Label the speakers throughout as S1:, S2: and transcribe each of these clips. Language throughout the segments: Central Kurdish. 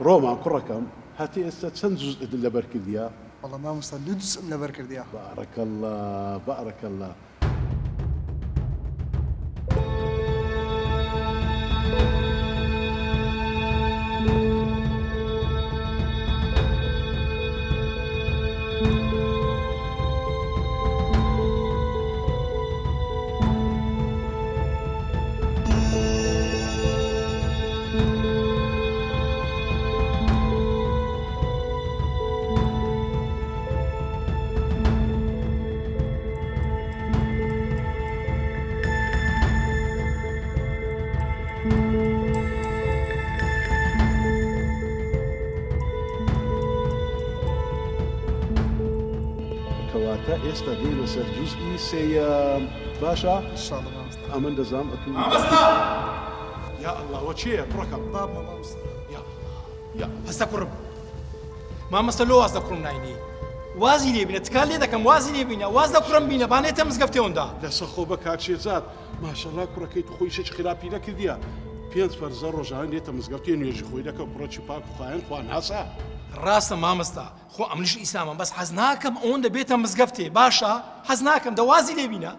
S1: ڕۆمان کوڕەکەم هاتی ئێستا چەند جوز لەبەر کردیا؟
S2: والله مامۆستا دوو جزئم لەبەر کردیا.
S1: بارەکەڵڵا بارەکەڵڵا. کەواتە ئێستا دێنە سەر جوزئی سێیەم باشە؟
S2: ئینشاڵڵا مامۆستا.
S1: ئەمن دەزانم ئەتوانی
S3: مامۆستا!
S1: یا ئەڵڵا وە چییە کوڕەکەم؟
S2: بابە مامۆستا.
S3: یا هەستا کوڕم مامۆستا لۆ واز لە کوڕم ناینی وازی لێ بینە تکال لێ دەکەم وازی لێ بینە واز لە کوڕم بینە بانێتە مزگەفتەوەندا
S1: لەسە خۆ بە کاکشێزاد ماشەڵڵا کوڕەکەی تو خۆی شێکی خراپی نەکردیە 5 فەرزە ڕۆژانە دێتە مزگەوتی نوێژی خۆی دەکە کوڕەکی پاک و خۆیان خوا ناسا
S3: ڕاستە مامۆستا خۆ ئەمنیش ئیسلامم بەس حەز ناکەم ئەوەندە بێتە مزگەفتێ باشە حەز ناکەم دەوازی لێ بینە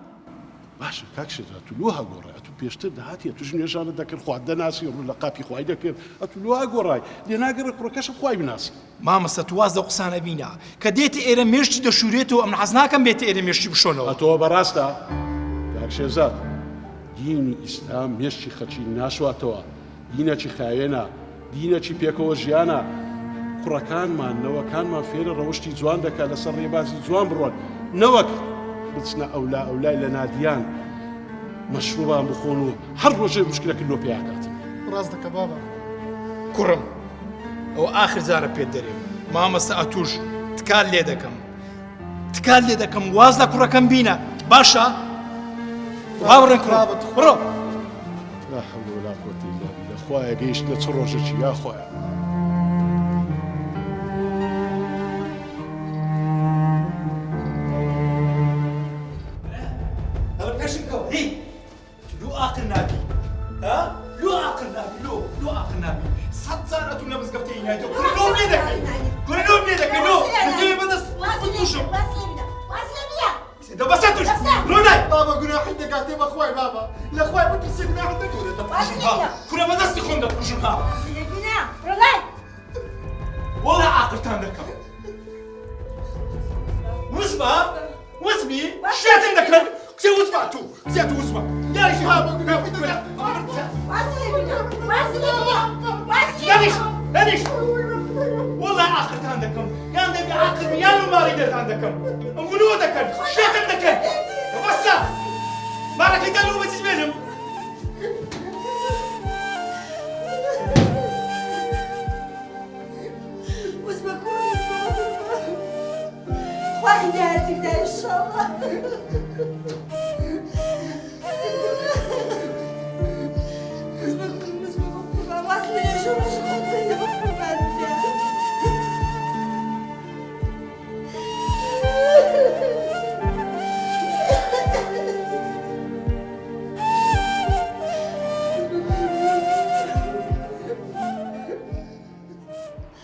S1: باشە کاکشێزاد تو لۆ هەگۆڕای ئەتو پێشتر داهاتیە توش نوێژانە دەکرد خوا دەناسی ڕوو لە قاپی خوای دەکرد ئەتو لۆ هەگۆڕای لێ ناگەڕێ کوڕەکەشم خوای بناسی
S3: مامۆستا تو واز لە قسانە بینە کە دێتە ئێرە مێشتی دەشورێتەوە ئەم حەز ناکەم بێتە ئێرە مێشتی بشۆنەوە
S1: ئەتۆ بەڕاستە کاکشێزاد دینی ئیسلام مێشتی خەچی ناشواتەوە دینەکی خاوێنە دینەکی پێکەوە ژیانە کوڕەکانمان نەوەکانمان فێرە ڕەوشتی جوان دەکات لەسەر ڕێبازی جوان بڕۆن نەوەک بچنە ئەولای لە نادیان مەشروبان بخۆن و هەر ڕۆژێ مشکلەکە لۆ پێیاکات
S2: ڕاست دەکە بابە.
S3: کوڕم ئەو ئاخر جارە پێت دەرێ مامۆستا ئەتوش تکال لێ دەکەم واز لە کوڕەکەم بینە باشە باوەڕێن کوڕا بڕۆ
S1: لا حول ولا قوة إلا بالله خويا قيشنا تروجتي يا خويا
S3: هلا بكشن كو هي لو آخر نبي ها لو آخر نبي صد زارة نبز قفتين هاي كلهم يدك لو انت بدس فتوشم ده بس انتوش روناي
S2: بابا قناحي دقاتي بأخوي بابا الأخوي بتسي قناحي دقاتي.
S3: كنا بدس تخون ده كوشنها ولا عاقل تاندكم واسمي شاتن دكن كسي واسمع تو زيادو واسمع يا ليش بابا قناحي دقاتي ليش والله عاقل تاندكم يا نبي عاقل يا لو ما ريدت عندكم انقلوا دكن شاتن دكن بس بارك الله